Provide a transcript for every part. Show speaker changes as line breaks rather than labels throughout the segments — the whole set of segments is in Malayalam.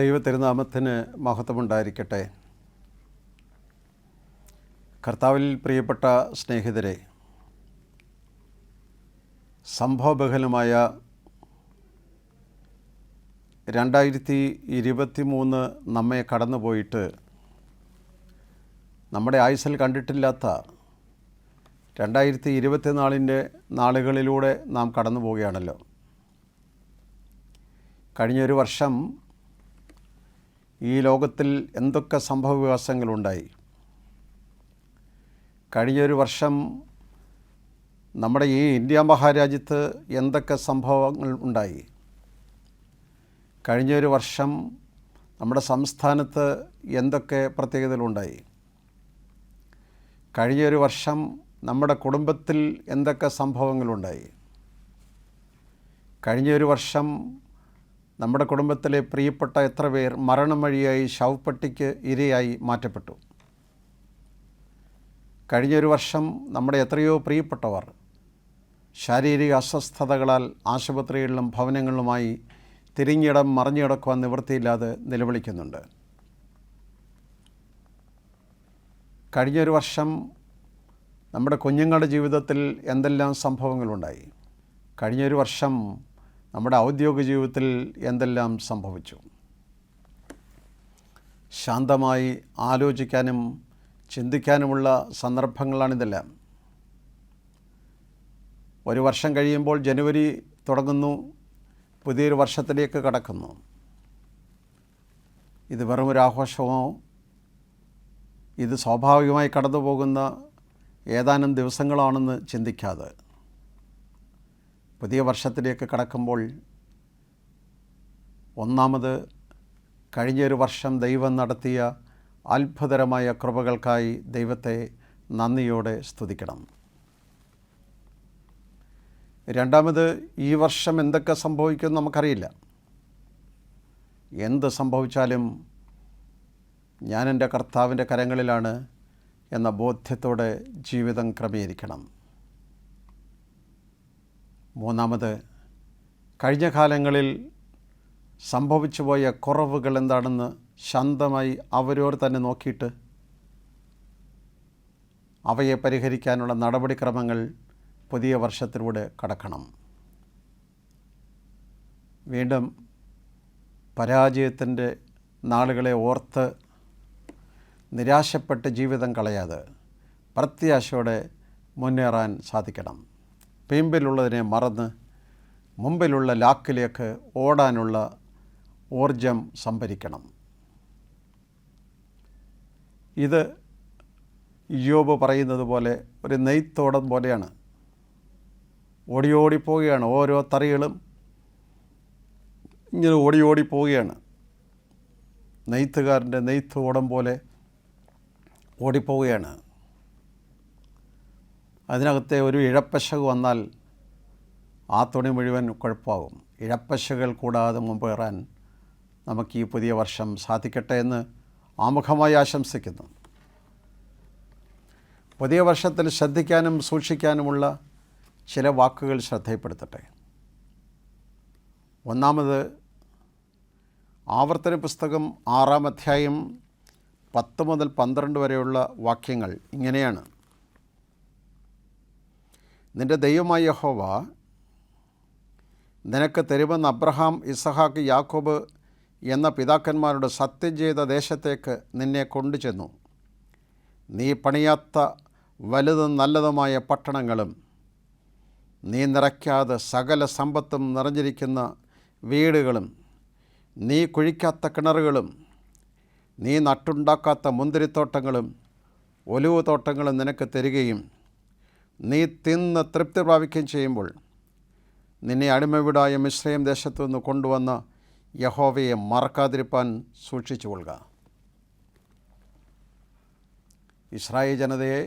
ദൈവ തിരുനാമത്തിന് മഹത്വമുണ്ടായിരിക്കട്ടെ. കർത്താവിൽ പ്രിയപ്പെട്ട സ്നേഹിതരെ, സംഭവബഹുലമായ 2023 നമ്മെ കടന്നുപോയിട്ട് നമ്മുടെ ആയുസ്സിൽ കണ്ടിട്ടില്ലാത്ത 2024 നാളുകളിലൂടെ നാം കടന്നു പോവുകയാണല്ലോ. കഴിഞ്ഞൊരു വർഷം ഈ ലോകത്തിൽ എന്തൊക്കെ സംഭവവികാസങ്ങളുണ്ടായി. കഴിഞ്ഞൊരു വർഷം നമ്മുടെ ഈ ഇന്ത്യ മഹാരാജ്യത്ത് എന്തൊക്കെ സംഭവങ്ങൾ ഉണ്ടായി. കഴിഞ്ഞൊരു വർഷം നമ്മുടെ സംസ്ഥാനത്ത് എന്തൊക്കെ പ്രത്യേകതകളുണ്ടായി. കഴിഞ്ഞൊരു വർഷം നമ്മുടെ കുടുംബത്തിൽ എന്തൊക്കെ സംഭവങ്ങളുണ്ടായി. കഴിഞ്ഞൊരു വർഷം നമ്മുടെ കുടുംബത്തിലെ പ്രിയപ്പെട്ട എത്ര പേർ മരണം വഴിയായി ശവപ്പെട്ടിക്ക് ഇരയായി മാറ്റപ്പെട്ടു. കഴിഞ്ഞൊരു വർഷം നമ്മുടെ എത്രയോ പ്രിയപ്പെട്ടവർ ശാരീരിക അസ്വസ്ഥതകളാൽ ആശുപത്രികളിലും ഭവനങ്ങളിലുമായി തിരിഞ്ഞിടം മറിഞ്ഞിടക്കുവാൻ നിവൃത്തിയില്ലാതെ നിലവിളിക്കുന്നുണ്ട്. കഴിഞ്ഞൊരു വർഷം നമ്മുടെ കുഞ്ഞുങ്ങളുടെ ജീവിതത്തിൽ എന്തെല്ലാം സംഭവങ്ങളുണ്ടായി. കഴിഞ്ഞൊരു വർഷം നമ്മുടെ ഔദ്യോഗിക ജീവിതത്തിൽ എന്തെല്ലാം സംഭവിച്ചു. ശാന്തമായി ആലോചിക്കാനും ചിന്തിക്കാനുമുള്ള സന്ദർഭങ്ങളാണിതെല്ലാം. ഒരു വർഷം കഴിയുമ്പോൾ ജനുവരി തുടങ്ങുന്നു, പുതിയൊരു വർഷത്തിലേക്ക് കടക്കുന്നു. ഇത് വെറുമൊരു ആഘോഷമോ, ഇത് സ്വാഭാവികമായി കടന്നു പോകുന്ന ഏതാനും ദിവസങ്ങളാണെന്ന് ചിന്തിക്കാതെ പുതിയ വർഷത്തിലേക്ക് കടക്കുമ്പോൾ ഒന്നാമത് കഴിഞ്ഞൊരു വർഷം ദൈവം നടത്തിയ അത്ഭുതകരമായ കൃപകൾക്കായി ദൈവത്തെ നന്ദിയോടെ സ്തുതിക്കണം. രണ്ടാമത്, ഈ വർഷം എന്തൊക്കെ സംഭവിക്കുമെന്ന് നമുക്കറിയില്ല. എന്ത് സംഭവിച്ചാലും ഞാൻ എൻ്റെ കർത്താവിൻ്റെ കരങ്ങളിലാണ് എന്ന ബോധ്യത്തോടെ ജീവിതം ക്രമീകരിക്കണം. മൂന്നാമത്, കഴിഞ്ഞ കാലങ്ങളിൽ സംഭവിച്ചു പോയ കുറവുകൾ എന്താണെന്ന് ശാന്തമായി അവരോട് തന്നെ നോക്കിയിട്ട് അവയെ പരിഹരിക്കാനുള്ള നടപടിക്രമങ്ങൾ പുതിയ വർഷത്തിലൂടെ കടക്കണം. വീണ്ടും പരാജയത്തിൻ്റെ നാളുകളെ ഓർത്ത് നിരാശപ്പെട്ട് ജീവിതം കളയാതെ പ്രത്യാശയോടെ മുന്നേറാൻ സാധിക്കണം. പിമ്പിലുള്ളതിനെ മറന്ന് മുമ്പിലുള്ള ലാക്കിലേക്ക് ഓടാനുള്ള ഊർജം സംഭരിക്കണം. ഇത് യോബ് പറയുന്നത് പോലെ ഒരു നെയ്ത്തോടം പോലെയാണ്. ഓടിപ്പോവുകയാണ്. ഓരോ തറികളും ഇങ്ങനെ ഓടിപ്പോവുകയാണ്. നെയ്ത്തുകാരൻ്റെ നെയ്ത്ത് ഓടം പോലെ ഓടിപ്പോവുകയാണ്. അതിനകത്തെ ഒരു ഇഴപ്പശക് വന്നാൽ ആ തുണി മുഴുവൻ കുഴപ്പമാകും. ഇഴപ്പശകൾ കൂടാതെ മുമ്പേറാൻ നമുക്ക് ഈ പുതിയ വർഷം സാധിക്കട്ടെ എന്ന് ആമുഖമായി ആശംസിക്കുന്നു. പുതിയ വർഷത്തിൽ ശ്രദ്ധിക്കാനും സൂക്ഷിക്കാനുമുള്ള ചില വാക്കുകൾ ശ്രദ്ധയിൽപ്പെടുത്തട്ടെ. ഒന്നാമത്, ആവർത്തന പുസ്തകം 6-ാം അധ്യായം 10 മുതൽ 12 വരെയുള്ള വാക്യങ്ങൾ ഇങ്ങനെയാണ്. നിൻ്റെ ദൈവമായ യഹോവ നിനക്ക് തരുമെന്ന് അബ്രഹാം, ഇസഹാക്ക്, യാക്കോബ് എന്ന പിതാക്കന്മാരുടെ സത്യം ചെയ്ത ദേശത്തേക്ക് നിന്നെ കൊണ്ടുചെന്നു. നീ പണിയാത്ത വലുതും നല്ലതുമായ പട്ടണങ്ങളും നീ നിറയ്ക്കാതെ സകല സമ്പത്തും നിറഞ്ഞിരിക്കുന്ന വീടുകളും നീ കുഴിക്കാത്ത കിണറുകളും നീ നട്ടുണ്ടാക്കാത്ത മുന്തിരിത്തോട്ടങ്ങളും ഒലിവ് തോട്ടങ്ങളും നിനക്ക് തരികയും നീ തിന്ന് തൃപ്തി പ്രാപിക്കുകയും ചെയ്യുമ്പോൾ നിന്നെ അടിമവീടായ മിസ്രയീം ദേശത്തു നിന്ന് കൊണ്ടുവന്ന യഹോവയെ മറക്കാതിരിപ്പാൻ സൂക്ഷിച്ചുകൊള്ളുക. ഇസ്രായേൽ ജനതയെ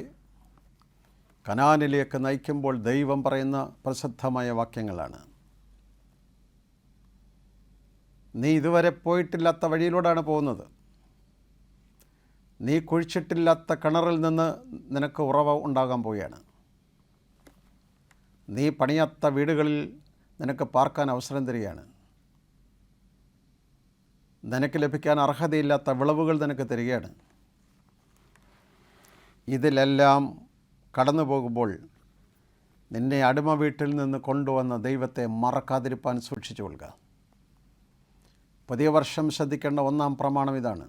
കനാനിലേക്ക് നയിക്കുമ്പോൾ ദൈവം പറയുന്ന പ്രസിദ്ധമായ വാക്യങ്ങളാണ്. നീ ഇതുവരെ പോയിട്ടില്ലാത്ത വഴിയിലൂടെയാണ് പോകുന്നത്. നീ കുഴിച്ചിട്ടില്ലാത്ത കിണറിൽ നിന്ന് നിനക്ക് ഉറവ ഉണ്ടാകാൻ പോവുകയാണ്. നീ പണിയാത്ത വീടുകളിൽ നിനക്ക് പാർക്കാൻ അവസരം തരികയാണ്. നിനക്ക് ലഭിക്കാൻ അർഹതയില്ലാത്ത വിളവുകൾ നിനക്ക് തരികയാണ്. ഇതിലെല്ലാം കടന്നു പോകുമ്പോൾ നിന്നെ അടിമ വീട്ടിൽ നിന്ന് കൊണ്ടുവന്ന ദൈവത്തെ മറക്കാതിരിപ്പാൻ സൂക്ഷിച്ചു കൊള്ളുക. പുതിയ വർഷം ശ്രദ്ധിക്കേണ്ട ഒന്നാം പ്രമാണം ഇതാണ്.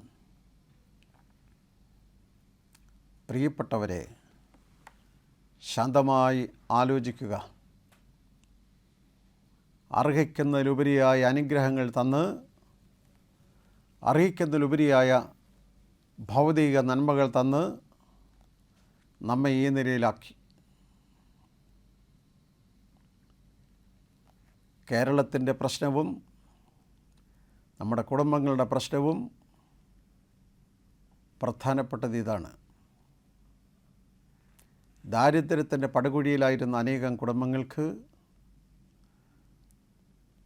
പ്രിയപ്പെട്ടവരെ, ശാന്തമായി ആലോചിക്കുക. അർഹിക്കുന്നതിലുപരിയായ അനുഗ്രഹങ്ങൾ തന്ന് അർഹിക്കുന്നതിലുപരിയായ ഭൗതിക നന്മകൾ തന്ന് നമ്മെ ഈ നിലയിലാക്കി. കേരളത്തിൻ്റെ പ്രശ്നവും നമ്മുടെ കുടുംബങ്ങളുടെ പ്രശ്നവും പ്രധാനപ്പെട്ടത് ഇതാണ്. ദാരിദ്ര്യത്തിൻ്റെ പടുകുഴിയിലായിരുന്ന അനേകം കുടുംബങ്ങൾക്ക്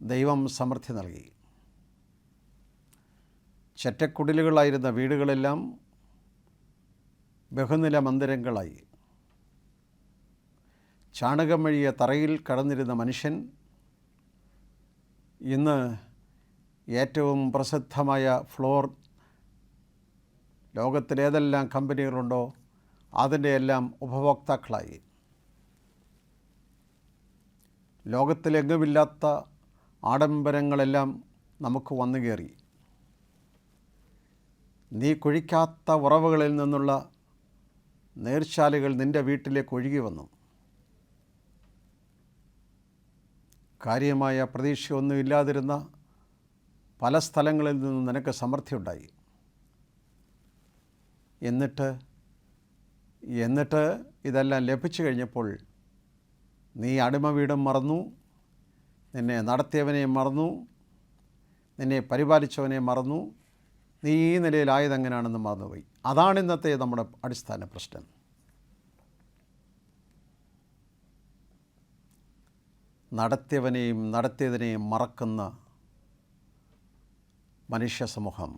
ദൈവം സമൃദ്ധി നൽകി. ചെറ്റക്കുടിലുകളായിരുന്ന വീടുകളെല്ലാം ബഹുനില മന്ദിരങ്ങളായി. ചാണകം വഴിയ തറയിൽ കടന്നിരുന്ന മനുഷ്യൻ ഇന്ന് ഏറ്റവും പ്രസിദ്ധമായ ഫ്ലോർ, ലോകത്തിലേതെല്ലാം കമ്പനികളുണ്ടോ അതിൻ്റെ എല്ലാം ഉപഭോക്താക്കളായി. ലോകത്തിലെങ്ങുമില്ലാത്ത ആഡംബരങ്ങളെല്ലാം നമുക്ക് വന്നു കയറി. നീ കുഴിക്കാത്ത ഉറവുകളിൽ നിന്നുള്ള നീർച്ചാലുകൾ നിൻ്റെ വീട്ടിലേക്ക് ഒഴുകി വന്നു. കാര്യമായ പ്രതീക്ഷയൊന്നുമില്ലാതിരുന്ന പല സ്ഥലങ്ങളിൽ നിന്നും നിനക്ക് സമൃദ്ധിയുണ്ടായി. എന്നിട്ട് ഇതെല്ലാം ലഭിച്ചു കഴിഞ്ഞപ്പോൾ നീ അടിമ വീടും മറന്നു, നിന്നെ നടത്തിയവനെ മറന്നു, നിന്നെ പരിപാലിച്ചവനെ മറന്നു. നീ ഈ നിലയിലായതെങ്ങനെയാണെന്ന് മറന്നുപോയി. അതാണ് ഇന്നത്തെ നമ്മുടെ അടിസ്ഥാന പ്രശ്നം. നടത്തിയവനെയും നടത്തിയതിനെയും മറക്കുന്ന മനുഷ്യ സമൂഹം.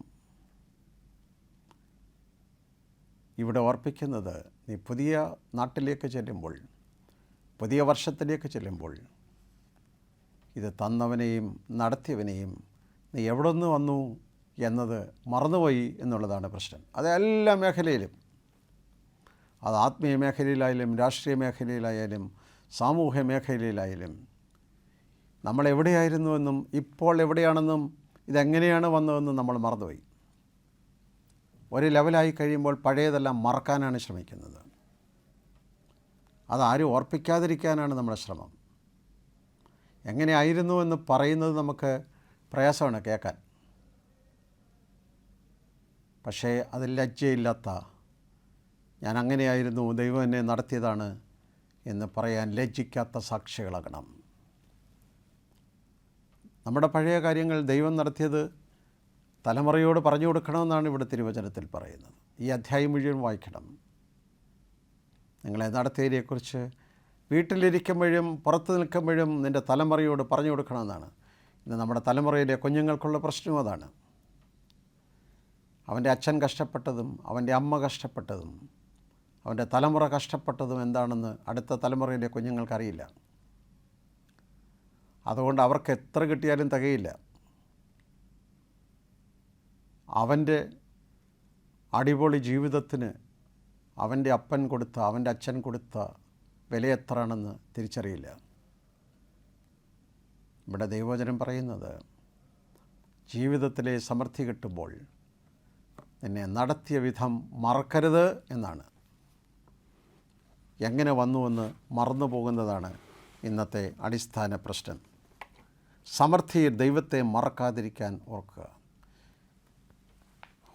ഇവിടെ ഓർപ്പിക്കുന്നത്, നീ പുതിയ നാട്ടിലേക്ക് ചെല്ലുമ്പോൾ, പുതിയ വർഷത്തിലേക്ക് ചെല്ലുമ്പോൾ ഇത് തന്നവനെയും നടത്തിയവനെയും നീ എവിടെ നിന്ന് വന്നു എന്നത് മറന്നുപോയി എന്നുള്ളതാണ് പ്രശ്നം. അത് എല്ലാ മേഖലയിലും, അത് ആത്മീയ മേഖലയിലായാലും രാഷ്ട്രീയ മേഖലയിലായാലും സാമൂഹ്യ മേഖലയിലായാലും നമ്മളെവിടെയായിരുന്നുവെന്നും ഇപ്പോൾ എവിടെയാണെന്നും ഇതെങ്ങനെയാണ് വന്നതെന്നും നമ്മൾ മറന്നുപോയി. ഒരു ലെവലായി കഴിയുമ്പോൾ പഴയതെല്ലാം മറക്കാനാണ് ശ്രമിക്കുന്നത്. അതാരും ഓർപ്പിക്കാതിരിക്കാനാണ് നമ്മുടെ ശ്രമം. എങ്ങനെയായിരുന്നു എന്ന് പറയുന്നത് നമുക്ക് പ്രയാസമാണ് കേൾക്കാൻ. പക്ഷേ അതിൽ ലജ്ജയില്ലാത്ത, ഞാൻ അങ്ങനെയായിരുന്നു, ദൈവം എന്നെ നടത്തിയതാണ് എന്ന് പറയാൻ ലജ്ജിക്കാത്ത സാക്ഷികളാകണം. നമ്മുടെ പഴയ കാര്യങ്ങൾ ദൈവം നടത്തിയത് തലമുറയോട് പറഞ്ഞു കൊടുക്കണമെന്നാണ് ഇവിടെ തിരുവചനത്തിൽ പറയുന്നത്. ഈ അധ്യായം മുഴുവൻ വായിക്കണം. നിങ്ങളെ നടത്തിയതിനെക്കുറിച്ച് വീട്ടിലിരിക്കുമ്പോഴും പുറത്ത് നിൽക്കുമ്പോഴും നിൻ്റെ തലമുറയോട് പറഞ്ഞു കൊടുക്കണമെന്നാണ്. ഇന്ന് നമ്മുടെ തലമുറയിലെ കുഞ്ഞുങ്ങൾക്കുള്ള പ്രശ്നവും അതാണ്. അവൻ്റെ അച്ഛൻ കഷ്ടപ്പെട്ടതും അവൻ്റെ അമ്മ കഷ്ടപ്പെട്ടതും അവൻ്റെ തലമുറ കഷ്ടപ്പെട്ടതും എന്താണെന്ന് അടുത്ത തലമുറയിലെ കുഞ്ഞുങ്ങൾക്കറിയില്ല. അതുകൊണ്ട് അവർക്ക് എത്ര കിട്ടിയാലും തികയില്ല. അവൻ്റെ അടിപൊളി ജീവിതത്തിന് അവൻ്റെ അപ്പൻ കൊടുത്ത, അവൻ്റെ അച്ഛൻ കൊടുത്ത വില എത്രയാണെന്ന് തിരിച്ചറിയില്ല. ഇവിടെ ദൈവവചനം പറയുന്നത്, ജീവിതത്തിലെ സമൃദ്ധി കിട്ടുമ്പോൾ നിന്നെ നടത്തിയ വിധം മറക്കരുത് എന്നാണ്. എങ്ങനെ വന്നുവെന്ന് മറന്നു പോകുന്നതാണ് ഇന്നത്തെ അടിസ്ഥാന പ്രശ്നം. സമൃദ്ധിയിൽ ദൈവത്തെ മറക്കാതിരിക്കാൻ ഓർക്കുക.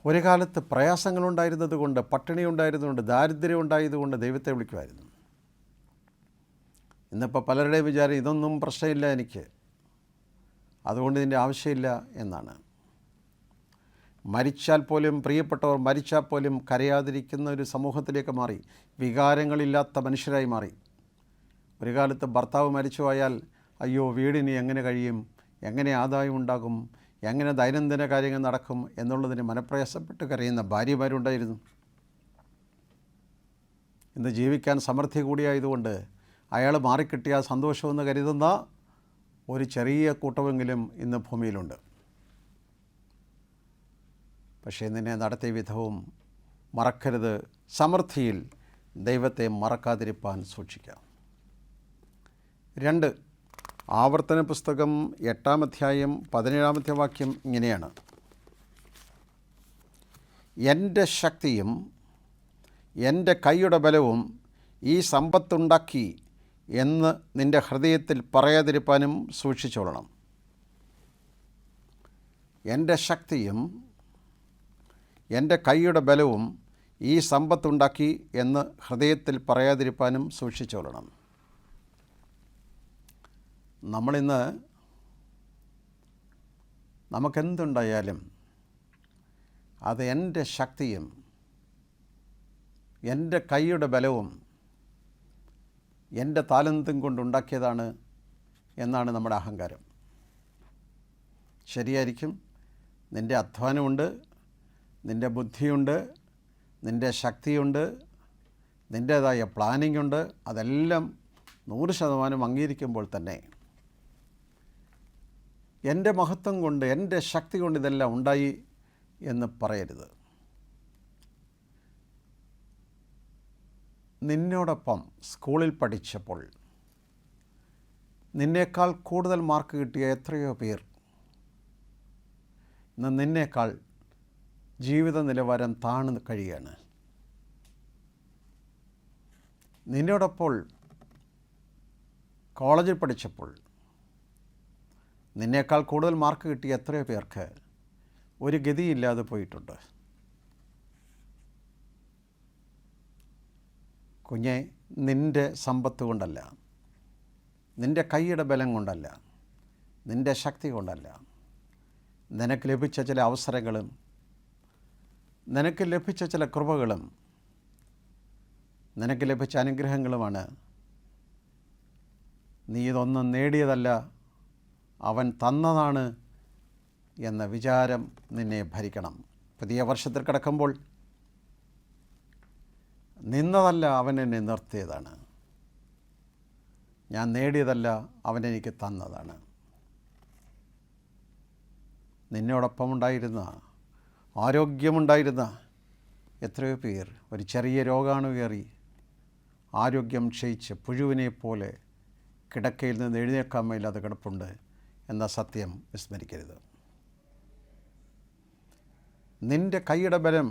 ഒരു കാലത്ത് പ്രയാസങ്ങളുണ്ടായിരുന്നത് കൊണ്ട്, പട്ടിണി ഉണ്ടായിരുന്നതുകൊണ്ട്, ദാരിദ്ര്യം ഉണ്ടായതുകൊണ്ട് ദൈവത്തെ വിളിക്കുമായിരുന്നു. ഇന്നിപ്പോൾ പലരുടെയും വിചാരം, ഇതൊന്നും പ്രശ്നമില്ല എനിക്ക്, അതുകൊണ്ട് ഇതിൻ്റെ ആവശ്യമില്ല എന്നാണ്. മരിച്ചാൽ പോലും, പ്രിയപ്പെട്ടവർ മരിച്ചാൽ പോലും കരയാതിരിക്കുന്ന ഒരു സമൂഹത്തിലേക്ക് മാറി. വികാരങ്ങളില്ലാത്ത മനുഷ്യരായി മാറി. ഒരു കാലത്ത് ഭർത്താവ് മരിച്ചു പോയാൽ, അയ്യോ വീടിന് എങ്ങനെ കഴിയും, എങ്ങനെ ആദായം ഉണ്ടാകും, എങ്ങനെ ദൈനംദിന കാര്യങ്ങൾ നടക്കും എന്നുള്ളതിന് മനപ്രയാസപ്പെട്ട് കരയുന്ന ഭാര്യമാരുണ്ടായിരുന്നു. ഇന്ന് ജീവിക്കാൻ സമൃദ്ധി കൂടിയായതുകൊണ്ട് അയാൾ മാറിക്കിട്ടിയ സന്തോഷമെന്ന് കരുതുന്ന ഒരു ചെറിയ കൂട്ടമെങ്കിലും ഇന്ന് ഭൂമിയിലുണ്ട്. പക്ഷേ നിന്നെ നടത്തിയ വിധവും മറക്കരുത്. സമൃദ്ധിയിൽ ദൈവത്തെ മറക്കാതിരിപ്പാൻ സൂക്ഷിക്കാം. 2 ആവർത്തന പുസ്തകം 8-ാം അധ്യായം 17-ാമത്തെ വാക്യം ഇങ്ങനെയാണ്: എൻ്റെ ശക്തിയും എൻ്റെ കൈയുടെ ബലവും ഈ സമ്പത്തുണ്ടാക്കി എന്ന് നിൻ്റെ ഹൃദയത്തിൽ പറയാതിരിപ്പാനും സൂക്ഷിച്ചോളണം. എൻ്റെ ശക്തിയും എൻ്റെ കൈയുടെ ബലവും ഈ സമ്പത്തുണ്ടാക്കി എന്ന് ഹൃദയത്തിൽ പറയാതിരിപ്പാനും സൂക്ഷിച്ചോളണം. നമ്മളിന്ന് നമുക്കെന്തുണ്ടായാലും അത് എൻ്റെ ശക്തിയും എൻ്റെ കൈയുടെ ബലവും എൻ്റെ താലന്തും കൊണ്ടുണ്ടാക്കിയതാണ് എന്നാണ് നമ്മുടെ അഹങ്കാരം. ശരിയായിരിക്കും. നിൻ്റെ അധ്വാനമുണ്ട്, നിൻ്റെ ബുദ്ധിയുണ്ട്, നിൻ്റെ ശക്തിയുണ്ട്, നിൻ്റേതായ പ്ലാനിംഗ് ഉണ്ട്. അതെല്ലാം 100% അംഗീകരിക്കുമ്പോൾ തന്നെ എൻ്റെ മഹത്വം കൊണ്ട്, എൻ്റെ ശക്തി കൊണ്ട് ഇതെല്ലാം ഉണ്ടായി എന്ന് പറയരുത്. നിന്നോടൊപ്പം സ്കൂളിൽ പഠിച്ചപ്പോൾ നിന്നേക്കാൾ കൂടുതൽ മാർക്ക് കിട്ടിയ എത്രയോ പേർ ഇന്ന് നിന്നേക്കാൾ ജീവിത നിലവാരം താഴ്ന്നു കഴിയുകയാണ്. നിന്നോടൊപ്പം കോളേജിൽ പഠിച്ചപ്പോൾ നിന്നേക്കാൾ കൂടുതൽ മാർക്ക് കിട്ടിയ എത്രയോ പേർക്ക് ഒരു ഗതിയില്ലാതെ പോയിട്ടുണ്ട്. കുഞ്ഞെ, നിൻ്റെ സമ്പത്ത് കൊണ്ടല്ല, നിൻ്റെ കൈയുടെ ബലം കൊണ്ടല്ല, നിൻ്റെ ശക്തി കൊണ്ടല്ല, നിനക്ക് ലഭിച്ച ചില അവസരങ്ങളും നിനക്ക് ലഭിച്ച ചില കൃപകളും നിനക്ക് ലഭിച്ച അനുഗ്രഹങ്ങളുമാണ്. നീ ഇതൊന്നും നേടിയതല്ല, അവൻ തന്നതാണ് എന്ന വിചാരം നിന്നെ ഭരിക്കണം. പുതിയ വർഷത്തിൽ കിടക്കുമ്പോൾ നിന്നതല്ല, അവൻ എന്നെ നിർത്തിയതാണ്. ഞാൻ നേടിയതല്ല, അവൻ എനിക്ക് തന്നതാണ്. നിന്നോടൊപ്പം ഉണ്ടായിരുന്ന, ആരോഗ്യമുണ്ടായിരുന്ന എത്രയോ പേർ ഒരു ചെറിയ രോഗാണു കയറി ആരോഗ്യം ക്ഷയിച്ച് പുഴുവിനെ പോലെ കിടക്കയിൽ നിന്ന് എഴുന്നേൽക്കാൻ മേലാതെ കിടപ്പുണ്ട് എന്ന സത്യം വിസ്മരിക്കരുത്. നിൻ്റെ കൈയുടെ ബലം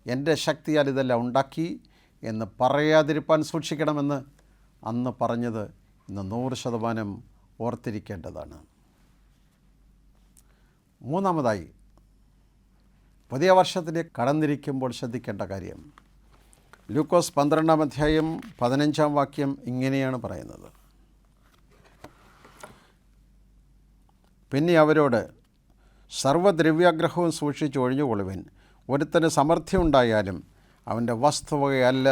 എൻ്റെ ശക്തിയാൽ ഇതെല്ലാം ഉണ്ടാക്കി എന്ന് പറയാതിരിപ്പാൻ സൂക്ഷിക്കണമെന്ന് അന്ന് പറഞ്ഞത് ഇന്ന് 100% ഓർത്തിരിക്കേണ്ടതാണ്. 3-മതായി, പുതിയ വർഷത്തിലേക്ക് കടന്നിരിക്കുമ്പോൾ ശ്രദ്ധിക്കേണ്ട കാര്യം, ലൂക്കോസ് 12-ാം അധ്യായം 15-ാം വാക്യം ഇങ്ങനെയാണ് പറയുന്നത്: പിന്നെ അവരോട്, സർവ്വദ്രവ്യാഗ്രഹവും സൂക്ഷിച്ച് ഒഴിഞ്ഞുകൊള്ളുവിൻ. ഒരുത്തന് സമൃദ്ധി ഉണ്ടായാലും അവൻ്റെ വസ്തുവകയല്ല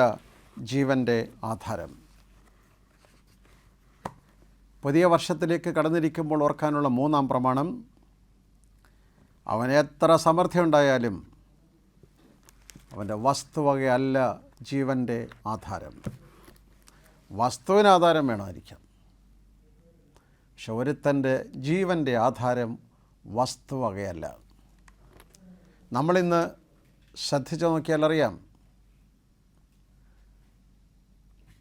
ജീവൻ്റെ ആധാരം. പുതിയ വർഷത്തിലേക്ക് കടന്നിരിക്കുമ്പോൾ ഓർക്കാനുള്ള 3-ാം പ്രമാണം, അവന് എത്ര സമൃദ്ധി ഉണ്ടായാലും അവൻ്റെ വസ്തുവകയല്ല ജീവൻ്റെ ആധാരം. വസ്തുവിന് ആധാരം വേണമായിരിക്കാം, പക്ഷെ ഒരുത്തൻ്റെ ജീവൻ്റെ ആധാരം വസ്തുവകയല്ല. നമ്മളിന്ന് ശ്രദ്ധിച്ചു നോക്കിയാൽ അറിയാം,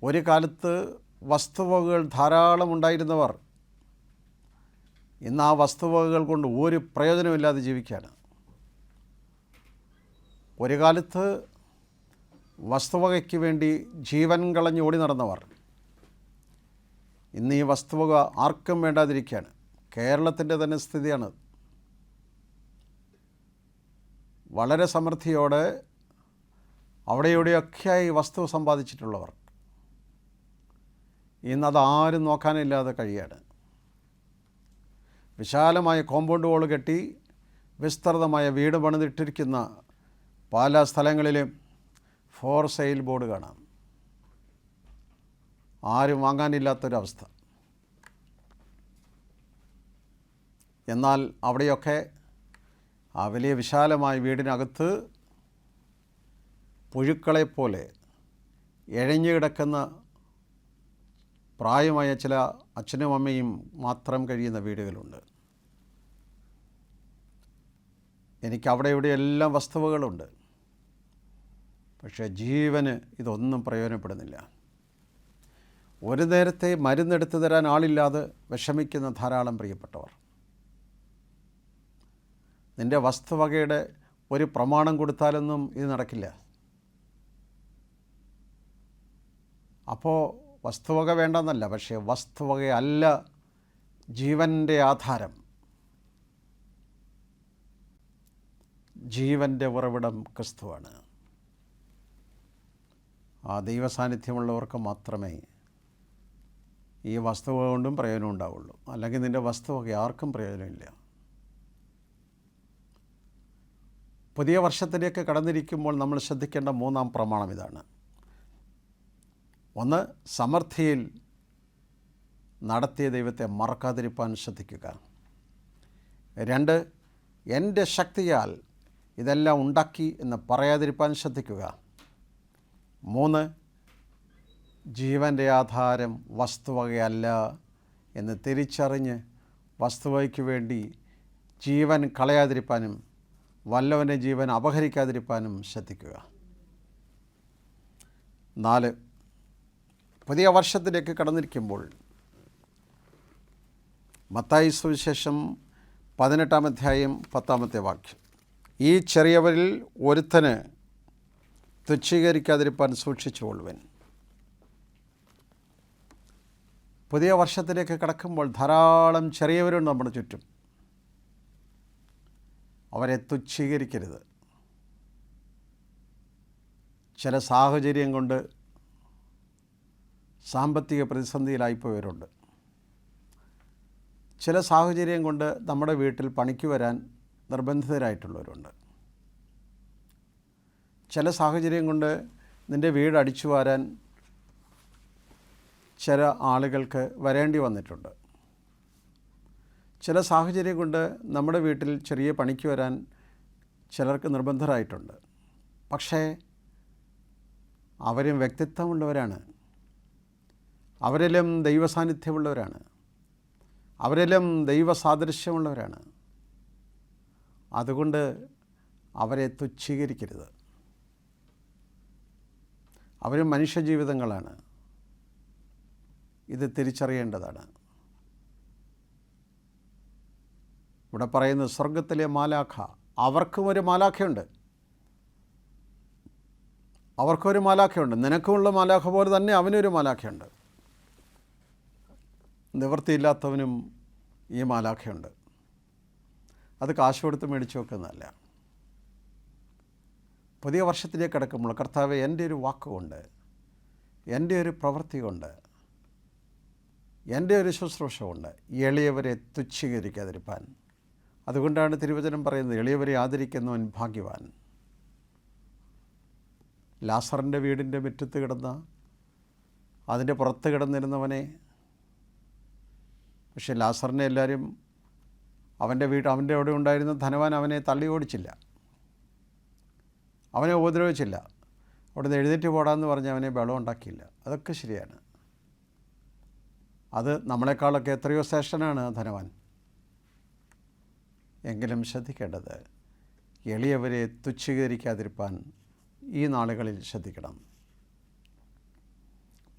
ഒരു കാലത്ത് വസ്തുവകകൾ ധാരാളം ഉണ്ടായിരുന്നവർ ഇന്ന് ആ വസ്തുവകകൾ കൊണ്ട് ഒരു പ്രയോജനമില്ലാതെ ജീവിക്കുകയാണ്. ഒരു കാലത്ത് വസ്തുവകയ്ക്ക് വേണ്ടി ജീവൻ കളഞ്ഞ് ഓടി നടന്നവർ ഇന്ന് ഈ വസ്തുവക ആർക്കും വേണ്ടാതിരിക്കുകയാണ്. കേരളത്തിൻ്റെ തന്നെ സ്ഥിതിയാണ്. വളരെ സമൃദ്ധിയോടെ അവിടെ ഇവിടെയൊക്കെയായി വസ്തു സമ്പാദിച്ചിട്ടുള്ളവർ ഇന്നത് ആരും നോക്കാനില്ലാതെ കഴിയാണ്. വിശാലമായ കോമ്പൗണ്ട് വാൾ കെട്ടി വിസ്തൃതമായ വീട് പണിതിട്ടിരിക്കുന്ന പല സ്ഥലങ്ങളിലും ഫോർ സെയിൽ ബോർഡ് കാണാം. ആരും വാങ്ങാനില്ലാത്തൊരവസ്ഥ. എന്നാൽ അവിടെയൊക്കെ ആ വലിയ വിശാലമായ വീടിനകത്ത് പുഴുക്കളെപ്പോലെ എഴഞ്ഞു കിടക്കുന്ന പ്രായമായ ചില അച്ഛനും അമ്മയും മാത്രം കഴിയുന്ന വീടുകളുണ്ട്. എനിക്ക് അവിടെ ഇവിടെ എല്ലാം വസ്തുവകളുണ്ട്, പക്ഷേ ജീവന് ഇതൊന്നും പ്രയോജനപ്പെടുന്നില്ല. ഒരു നേരത്തെ മരുന്നെടുത്തു തരാൻ ആളില്ലാതെ വിഷമിക്കുന്ന ധാരാളം പ്രിയപ്പെട്ടവർ. നിൻ്റെ വസ്തുവകയുടെ ഒരു പ്രമാണം കൊടുത്താലൊന്നും ഇത് നടക്കില്ല. അപ്പോൾ വസ്തുവക വേണ്ടെന്നല്ല, പക്ഷേ വസ്തുവകയല്ല ജീവൻ്റെ ആധാരം. ജീവൻ്റെ ഉറവിടം ക്രിസ്തുവാണ്. ആ ദൈവസാന്നിധ്യമുള്ളവർക്ക് മാത്രമേ ഈ വസ്തുവക കൊണ്ടും പ്രയോജനം ഉണ്ടാവുള്ളൂ. അല്ലെങ്കിൽ നിൻ്റെ വസ്തുവക ആർക്കും പ്രയോജനമില്ല. പുതിയ വർഷത്തിലേക്ക് കടന്നിരിക്കുമ്പോൾ നമ്മൾ ശ്രദ്ധിക്കേണ്ട മൂന്നാം പ്രമാണം ഇതാണ്. ഒന്ന്, സമൃദ്ധിയിൽ നടത്തിയ ദൈവത്തെ മറക്കാതിരിപ്പാൻ ശ്രദ്ധിക്കുക. രണ്ട്, എൻ്റെ ശക്തിയാൽ ഇതെല്ലാം ഉണ്ടാക്കി എന്ന് പറയാതിരിപ്പാൻ ശ്രദ്ധിക്കുക. മൂന്ന്, ജീവൻ്റെ ആധാരം വസ്തുവകയല്ല എന്ന് തിരിച്ചറിഞ്ഞ് വസ്തുവകയ്ക്ക് വേണ്ടി ജീവൻ കളയാതിരിപ്പാനും വല്ലവൻ്റെ ജീവൻ അപഹരിക്കാതിരിപ്പാനും ശ്രദ്ധിക്കുക. 4, പുതിയ വർഷത്തിലേക്ക് കടന്നിരിക്കുമ്പോൾ മത്തായി സുവിശേഷം 18-ാം അധ്യായം 10-ാമത്തെ വാക്യം, ഈ ചെറിയവരിൽ ഒരുത്തന് തുച്ഛീകരിക്കാതിരിപ്പാൻ സൂക്ഷിച്ചുകൊള്ളുവൻ. പുതിയ വർഷത്തിലേക്ക് കടക്കുമ്പോൾ ധാരാളം ചെറിയവരുണ്ട് നമ്മുടെ ചുറ്റും. അവരെ തുച്ഛീകരിക്കരുത്. ചില സാഹചര്യം കൊണ്ട് സാമ്പത്തിക പ്രതിസന്ധിയിലായിപ്പോയവരുണ്ട്. ചില സാഹചര്യം കൊണ്ട് നമ്മുടെ വീട്ടിൽ പണിക്ക് വരാൻ നിർബന്ധിതരായിട്ടുള്ളവരുണ്ട്. ചില സാഹചര്യം കൊണ്ട് നിൻ്റെ വീട് അടിച്ചു വാരാൻ ചില ആളുകൾക്ക് വരേണ്ടി വന്നിട്ടുണ്ട്. ചില സാഹചര്യം കൊണ്ട് നമ്മുടെ വീട്ടിൽ ചെറിയ പണിക്ക് വരാൻ ചിലർക്ക് നിർബന്ധരായിട്ടുണ്ട്. പക്ഷേ അവരും വ്യക്തിത്വമുള്ളവരാണ്, അവരിലും ദൈവസാന്നിധ്യമുള്ളവരാണ്, അവരിലും ദൈവസാദൃശ്യമുള്ളവരാണ്. അതുകൊണ്ട് അവരെ തുച്ഛീകരിക്കരുത്. അവരും മനുഷ്യജീവിതങ്ങളാണ്. ഇത് തിരിച്ചറിയേണ്ടതാണ്. ഇവിടെ പറയുന്നത് സ്വർഗത്തിലെ മാലാഖ, അവർക്കും ഒരു മാലാഖയുണ്ട്. അവർക്കൊരു മാലാഖയുണ്ട്. നിനക്കുമുള്ള മാലാഖ പോലെ തന്നെ അവനൊരു മാലാഖയുണ്ട്. നിവൃത്തിയില്ലാത്തവനും ഈ മാലാഖയുണ്ട്. അത് കാശ് കൊടുത്ത് മേടിച്ചു വെക്കുന്നതല്ല. പുതിയ വർഷത്തിലേക്ക് കിടക്കുമ്പോൾ കർത്താവേ, എൻ്റെ ഒരു വാക്കുകൊണ്ട്, എൻ്റെ ഒരു പ്രവൃത്തി കൊണ്ട്, എൻ്റെ ഒരു ശുശ്രൂഷ കൊണ്ട് എളിയവരെ തുച്ഛീകരിക്കാതിരിപ്പാൻ. അതുകൊണ്ടാണ് തിരുവചനം പറയുന്നത്, എളിയവരെ ആദരിക്കുന്നവൻ ഭാഗ്യവാൻ. ലാസറിൻ്റെ വീടിൻ്റെ മുറ്റത്ത് കിടന്ന, അതിൻ്റെ പുറത്ത് കിടന്നിരുന്നവനെ, പക്ഷേ ലാസറിനെ എല്ലാവരും അവൻ്റെ അവിടെ ഉണ്ടായിരുന്ന ധനവാൻ അവനെ തള്ളി ഓടിച്ചില്ല, അവനെ ഉപദ്രവിച്ചില്ല, അവിടുന്ന് എഴുന്നേറ്റ് പോടാന്ന് പറഞ്ഞ് അവനെ ബഹളം ഉണ്ടാക്കിയില്ല. അതൊക്കെ ശരിയാണ്. അത് നമ്മളെക്കാളൊക്കെ എത്രയോ ശ്രേഷ്ഠനാണ് ധനവാൻ. എങ്കിലും ശ്രദ്ധിക്കേണ്ടത്, എളിയവരെ തുച്ഛീകരിക്കാതിരിപ്പാൻ ഈ നാളുകളിൽ ശ്രദ്ധിക്കണം.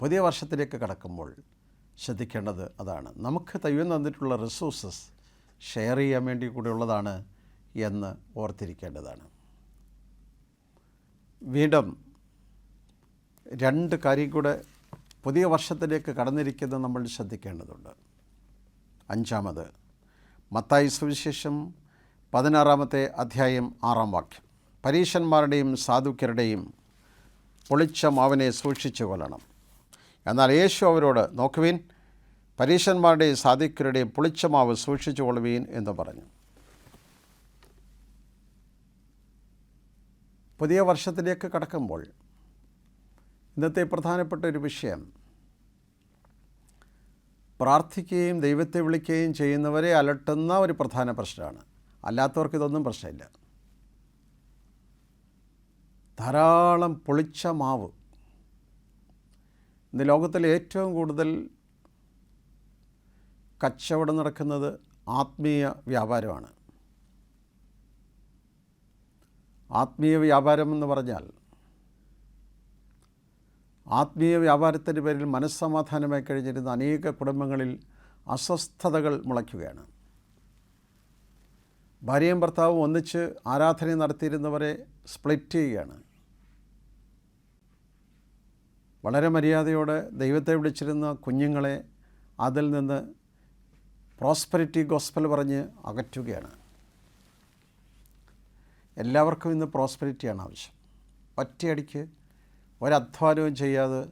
പുതിയ വർഷത്തിലേക്ക് കടക്കുമ്പോൾ ശ്രദ്ധിക്കേണ്ടത് അതാണ്. നമുക്ക് ദൈവം തന്നിട്ടുള്ള റിസോഴ്സസ് ഷെയർ ചെയ്യാൻ വേണ്ടി കൂടെ ഉള്ളതാണ് എന്ന് ഓർത്തിരിക്കേണ്ടതാണ്. വീണ്ടും 2 കാര്യം കൂടെ പുതിയ വർഷത്തിലേക്ക് കടന്നിരിക്കുന്നത് നമ്മൾ ശ്രദ്ധിക്കേണ്ടതുണ്ട്. 5, മത്തായി സുവിശേഷം 16-ാമത്തെ അധ്യായം 6-ാം വാക്യം, പരീശന്മാരുടെയും സാദുക്യരുടെയും പുളിച്ച മാവിനെ സൂക്ഷിച്ചു കൊള്ളണം. എന്നാൽ യേശു അവരോട്, നോക്കുവീൻ, പരീശന്മാരുടെയും സാദുക്യരുടെയും പുളിച്ച മാവ് സൂക്ഷിച്ചു കൊള്ളുവീൻ എന്ന് പറഞ്ഞു. പുതിയ വർഷത്തിലേക്ക് കടക്കുമ്പോൾ ഇന്നത്തെ പ്രധാനപ്പെട്ട ഒരു വിഷയം, പ്രാർത്ഥിക്കുകയും ദൈവത്തെ വിളിക്കുകയും ചെയ്യുന്നവരെ അലട്ടുന്ന ഒരു പ്രധാന പ്രശ്നമാണ്. അല്ലാത്തവർക്ക് ഇതൊന്നും പ്രശ്നമില്ല. ധാരാളം പുളിച്ച മാവ്. ഇന്ന് ലോകത്തിൽ ഏറ്റവും കൂടുതൽ കച്ചവടം നടക്കുന്നത് ആത്മീയ വ്യാപാരമാണ്. ആത്മീയ വ്യാപാരം എന്ന് പറഞ്ഞാൽ ആത്മീയ വ്യാപാരത്തിൻ്റെ പേരിൽ മനസ്സമാധാനമായി കഴിഞ്ഞിരുന്ന അനേക കുടുംബങ്ങളിൽ അസ്വസ്ഥതകൾ മുളയ്ക്കുകയാണ്. ഭാര്യയും ഭർത്താവും ഒന്നിച്ച് ആരാധന നടത്തിയിരുന്നവരെ സ്പ്ലിറ്റ് ചെയ്യുകയാണ്. വളരെ മര്യാദയോടെ ദൈവത്തെ വിളിച്ചിരുന്ന കുഞ്ഞുങ്ങളെ അതിൽ നിന്ന് പ്രോസ്പെരിറ്റി ഗോസ്പൽ പറഞ്ഞ് അകറ്റുകയാണ്. എല്ലാവർക്കും ഇന്ന് പ്രോസ്പെരിറ്റിയാണ് ആവശ്യം. ഒറ്റയടിക്ക് ഒരധ്വാനവും ചെയ്യാതെ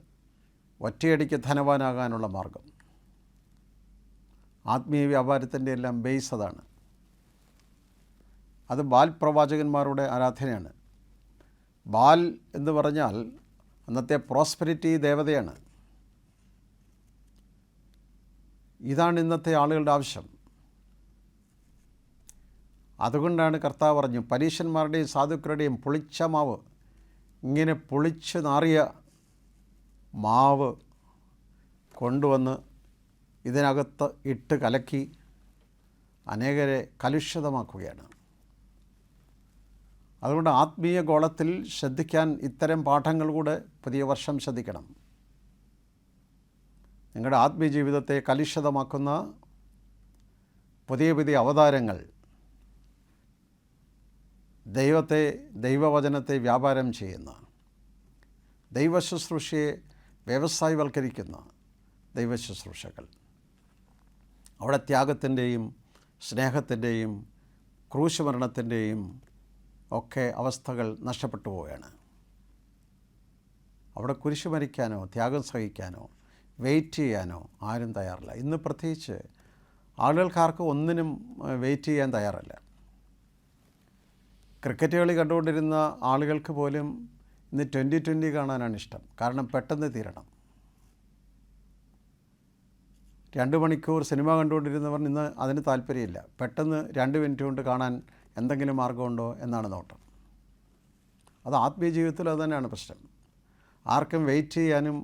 ഒറ്റയടിക്ക് ധനവാനാകാനുള്ള മാർഗം. ആത്മീയ വ്യാപാരത്തിൻ്റെ എല്ലാം ബേസ് അതാണ്. അത് ബാൽ പ്രവാചകന്മാരുടെ ആരാധനയാണ്. ബാൽ എന്ന് പറഞ്ഞാൽ അന്നത്തെ പ്രോസ്പെരിറ്റി ദേവതയാണ്. ഇതാണ് ഇന്നത്തെ ആളുകളുടെ ആവശ്യം. അതുകൊണ്ടാണ് കർത്താവ് പറഞ്ഞു, പരീശന്മാരുടെയും സാധുക്കളുടെയും പുളിച്ച മാവ്, ഇങ്ങനെ പുളിച്ച് നാറിയ മാവ് കൊണ്ടുവന്ന് ഇതിനകത്ത് ഇട്ട് കലക്കി അനേകരെ കലുഷിതമാക്കുകയാണ്. അതുകൊണ്ട് ആത്മീയ ഗോളത്തിൽ ശ്രദ്ധിക്കാൻ ഇത്തരം പാഠങ്ങൾ കൂടെ പുതിയ വർഷം ശ്രദ്ധിക്കണം. നിങ്ങളുടെ ആത്മീയ ജീവിതത്തെ കലുഷിതമാക്കുന്ന പുതിയ പുതിയ അവതാരങ്ങൾ, ദൈവവചനത്തെ വ്യാപാരം ചെയ്യുന്ന, ദൈവശുശ്രൂഷയെ വ്യവസായവൽക്കരിക്കുന്ന ദൈവശുശ്രൂഷകൾ, അവിടെ ത്യാഗത്തിൻ്റെയും സ്നേഹത്തിൻ്റെയും ക്രൂശുമരണത്തിൻ്റെയും ഒക്കെ അവസ്ഥകൾ നഷ്ടപ്പെട്ടു പോവുകയാണ്. അവിടെ കുരിശ് മരിക്കാനോ ത്യാഗം സഹിക്കാനോ വെയിറ്റ് ചെയ്യാനോ ആരും തയ്യാറില്ല. ഇന്ന് പ്രത്യേകിച്ച് ആളുകൾക്കാർക്ക് ഒന്നിനും വെയിറ്റ് ചെയ്യാൻ തയ്യാറല്ല. ക്രിക്കറ്റ് കളി കണ്ടുകൊണ്ടിരുന്ന ആളുകൾക്ക് പോലും ഇന്ന് 2020 കാണാനാണ് ഇഷ്ടം. കാരണം പെട്ടെന്ന് തീരണം. 2 മണിക്കൂർ സിനിമ കണ്ടുകൊണ്ടിരുന്നവർ ഇന്ന് അതിന് താല്പര്യമില്ല. പെട്ടെന്ന് 2 മിനിറ്റ് കൊണ്ട് കാണാൻ എന്തെങ്കിലും മാർഗമുണ്ടോ എന്നാണ് നോട്ടം. അത് ആത്മീയ ജീവിതത്തിൽ അത് തന്നെയാണ് പ്രശ്നം. ആർക്കും വെയിറ്റ് ചെയ്യാനും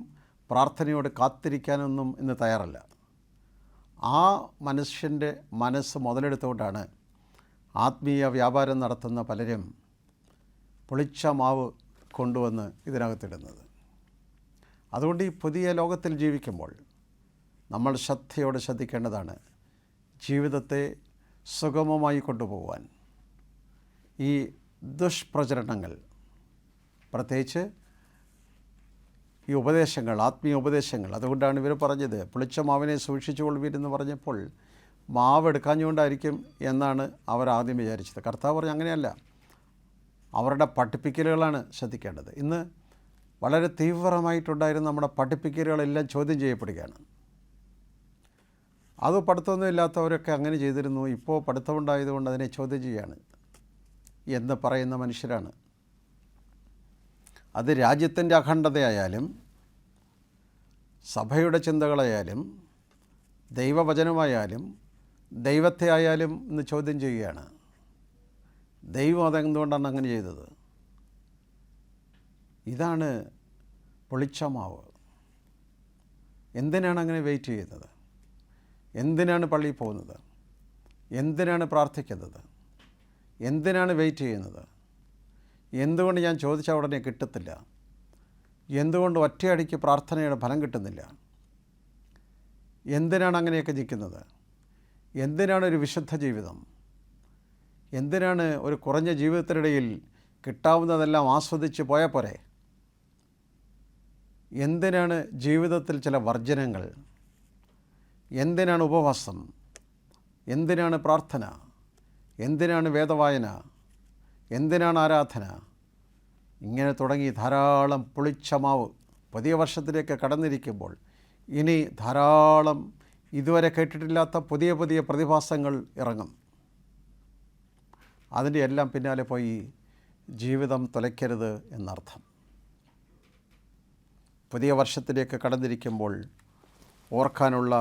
പ്രാർത്ഥനയോട് കാത്തിരിക്കാനൊന്നും ഇന്ന് തയ്യാറല്ല. ആ മനുഷ്യൻ്റെ മനസ്സ് മുതലെടുത്തുകൊണ്ടാണ് ആത്മീയ വ്യാപാരം നടത്തുന്ന പലരും പുളിച്ച മാവ് കൊണ്ടുവന്ന് ഇതിനകത്തിടുന്നത്. അതുകൊണ്ട് ഈ പുതിയ ലോകത്തിൽ ജീവിക്കുമ്പോൾ നമ്മൾ ശ്രദ്ധയോടെ ശ്രദ്ധിക്കേണ്ടതാണ് ജീവിതത്തെ സുഗമമായി കൊണ്ടുപോകാൻ. ഈ ദുഷ്പ്രചരണങ്ങൾ, പ്രത്യേകിച്ച് ഈ ഉപദേശങ്ങൾ, ആത്മീയ ഉപദേശങ്ങൾ, അതുകൊണ്ടാണ് ഇവർ പറഞ്ഞത് പുളിച്ച മാവിനെ സൂക്ഷിച്ചുകൊള്ളുവീരെന്ന് പറഞ്ഞപ്പോൾ മാവ് എടുക്കാഞ്ഞുകൊണ്ടായിരിക്കും എന്നാണ് അവർ ആദ്യം വിചാരിച്ചത്. കർത്താവ് പറഞ്ഞു അങ്ങനെയല്ല, അവരുടെ പഠിപ്പിക്കലുകളാണ് ശ്രദ്ധിക്കേണ്ടത്. ഇന്ന് വളരെ തീവ്രമായിട്ടുണ്ടായിരുന്ന നമ്മുടെ പഠിപ്പിക്കലുകളെല്ലാം ചോദ്യം ചെയ്യപ്പെടുകയാണ്. അത് പഠിത്തമൊന്നും ഇല്ലാത്തവരൊക്കെ അങ്ങനെ ചെയ്തിരുന്നു, ഇപ്പോൾ പഠിത്തമുണ്ടായതുകൊണ്ട് അതിനെ ചോദ്യം ചെയ്യുകയാണ് എന്ന് പറയുന്ന മനുഷ്യരാണ്. അത് രാജ്യത്തിൻ്റെ അഖണ്ഡതയായാലും സഭയുടെ ചിന്തകളായാലും ദൈവവചനമായാലും ദൈവത്തെ ആയാലും ഇന്ന് ചോദ്യം ചെയ്യുകയാണ്. ദൈവം അതെന്തുകൊണ്ടാണ് അങ്ങനെ ചെയ്തത്? ഇതാണ് പുളിച്ച മാവ്. എന്തിനാണ് അങ്ങനെ വെയിറ്റ് ചെയ്യുന്നത്? എന്തിനാണ് പള്ളിയിൽ പോകുന്നത്? എന്തിനാണ് പ്രാർത്ഥിക്കുന്നത്? എന്തിനാണ് വെയിറ്റ് ചെയ്യുന്നത്? എന്തുകൊണ്ട് ഞാൻ ചോദിച്ച ഉടനെ കിട്ടത്തില്ല? എന്തുകൊണ്ട് ഒറ്റയടിക്ക് പ്രാർത്ഥനയുടെ ഫലം കിട്ടുന്നില്ല? എന്തിനാണ് അങ്ങനെയൊക്കെ നിൽക്കുന്നത്? എന്തിനാണ് ഒരു വിശുദ്ധ ജീവിതം? എന്തിനാണ് ഒരു കുറഞ്ഞ ജീവിതത്തിനിടയിൽ കിട്ടാവുന്നതെല്ലാം ആസ്വദിച്ച് പോയാൽ പോരെ? എന്തിനാണ് ജീവിതത്തിൽ ചില വർജനങ്ങൾ? എന്തിനാണ് ഉപവാസം? എന്തിനാണ് പ്രാർത്ഥന? എന്തിനാണ് വേദവായന? എന്തിനാണ് ആരാധന? ഇങ്ങനെ തുടങ്ങി ധാരാളം പുളിച്ച മാവ് പുതിയ വർഷത്തിലേക്ക് കടന്നിരിക്കുമ്പോൾ ഇനി ധാരാളം ഇതുവരെ കേട്ടിട്ടില്ലാത്ത പുതിയ പുതിയ പ്രതിഭാസങ്ങൾ ഇറങ്ങും. അതിൻ്റെ എല്ലാം പിന്നാലെ പോയി ജീവിതം തുലയ്ക്കരുത് എന്നർത്ഥം. പുതിയ വർഷത്തിലേക്ക് കടന്നിരിക്കുമ്പോൾ ഓർക്കാനുള്ള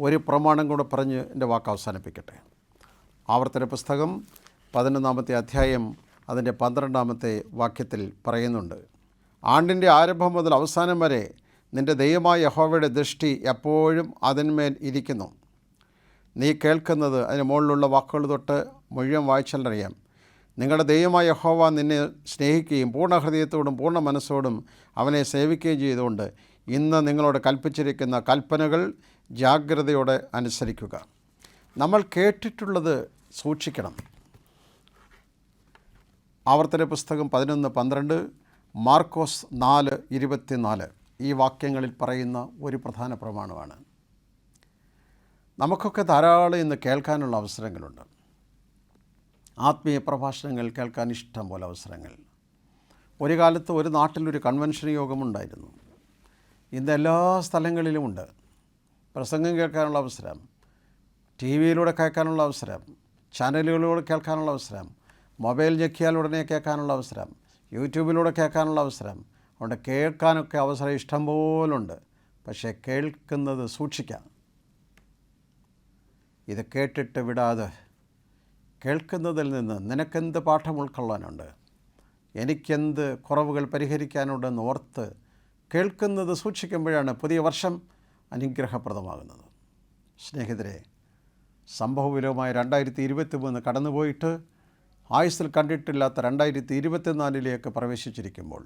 ഒരു പ്രമാണം കൂടെ പറഞ്ഞ് എൻ്റെ വാക്ക് അവസാനിപ്പിക്കട്ടെ. ആവർത്തന പുസ്തകം 11-ാമത്തെ അധ്യായം അതിൻ്റെ 12-ാമത്തെ വാക്യത്തിൽ പറയുന്നുണ്ട്, ആണ്ടിൻ്റെ ആരംഭം മുതൽ അവസാനം വരെ നിൻ്റെ ദൈവമായ യഹോവയുടെ ദൃഷ്ടി എപ്പോഴും അതിന്മേൽ ഇരിക്കുന്നു. നീ കേൾക്കുന്നത്, അതിന് മുകളിലുള്ള വാക്കുകൾ തൊട്ട് മുഴുവൻ വായിച്ചാലറിയാം. നിങ്ങളുടെ ദൈവമായ യഹോവ നിന്നെ സ്നേഹിക്കുകയും പൂർണ്ണ ഹൃദയത്തോടും പൂർണ്ണ മനസ്സോടും അവനെ സേവിക്കുകയും ചെയ്തുകൊണ്ട് ഇന്ന് നിങ്ങളോട് കൽപ്പിച്ചിരിക്കുന്ന കൽപ്പനകൾ ജാഗ്രതയോടെ അനുസരിക്കുക. നമ്മൾ കേട്ടിട്ടുള്ളത് സൂക്ഷിക്കണം. ആവർത്തന പുസ്തകം 11:12, മാർക്കോസ് 4:24 ഈ വാക്യങ്ങളിൽ പറയുന്ന ഒരു പ്രധാന പ്രമാണമാണ്. നമുക്കൊക്കെ ധാരാളം ഇന്ന് കേൾക്കാനുള്ള അവസരങ്ങളുണ്ട്. ആത്മീയ പ്രഭാഷണങ്ങൾ കേൾക്കാൻ ഇഷ്ടം പോലെ അവസരങ്ങൾ. ഒരു കാലത്ത് ഒരു നാട്ടിലൊരു കൺവെൻഷൻ യോഗമുണ്ടായിരുന്നു. ഇന്ന് എല്ലാ സ്ഥലങ്ങളിലുമുണ്ട്. പ്രസംഗം കേൾക്കാനുള്ള അവസരം, ടി വിയിലൂടെ കേൾക്കാനുള്ള അവസരം, ചാനലുകളിലൂടെ കേൾക്കാനുള്ള അവസരം, മൊബൈൽ ഞെക്കിയാൽ ഉടനെ കേൾക്കാനുള്ള അവസരം, യൂട്യൂബിലൂടെ കേൾക്കാനുള്ള അവസരം. അതുകൊണ്ട് കേൾക്കാനൊക്കെ അവസരം ഇഷ്ടം പോലുണ്ട്. പക്ഷേ കേൾക്കുന്നത് സൂക്ഷിക്കാം. ഇത് കേട്ടിട്ട് വിടാതെ കേൾക്കുന്നതിൽ നിന്ന് നിനക്കെന്ത് പാഠം ഉൾക്കൊള്ളാനുണ്ട്, എനിക്കെന്ത് കുറവുകൾ പരിഹരിക്കാനുണ്ടെന്ന് ഓർത്ത് കേൾക്കുന്നത് സൂക്ഷിക്കുമ്പോഴാണ് പുതിയ വർഷം അനുഗ്രഹപ്രദമാകുന്നത്. സ്നേഹിതരെ, സംഭവവിലവുമായ 2023 കടന്നുപോയിട്ട് ആയുസ്സിൽ കണ്ടിട്ടില്ലാത്ത 2024 പ്രവേശിച്ചിരിക്കുമ്പോൾ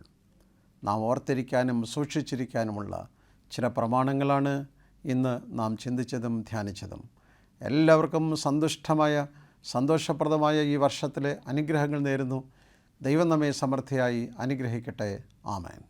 നാം ഓർത്തിരിക്കാനും സൂക്ഷിച്ചിരിക്കാനുമുള്ള ചില പ്രമാണങ്ങളാണ് ഇന്ന് നാം ചിന്തിച്ചതും ധ്യാനിച്ചതും. എല്ലാവർക്കും സന്തോഷപ്രദമായ ഈ വർഷത്തിലെ അനുഗ്രഹങ്ങൾ നേരുന്നു. ദൈവം നമ്മെ സമൃദ്ധിയായി അനുഗ്രഹിക്കട്ടെ. ആമേൻ.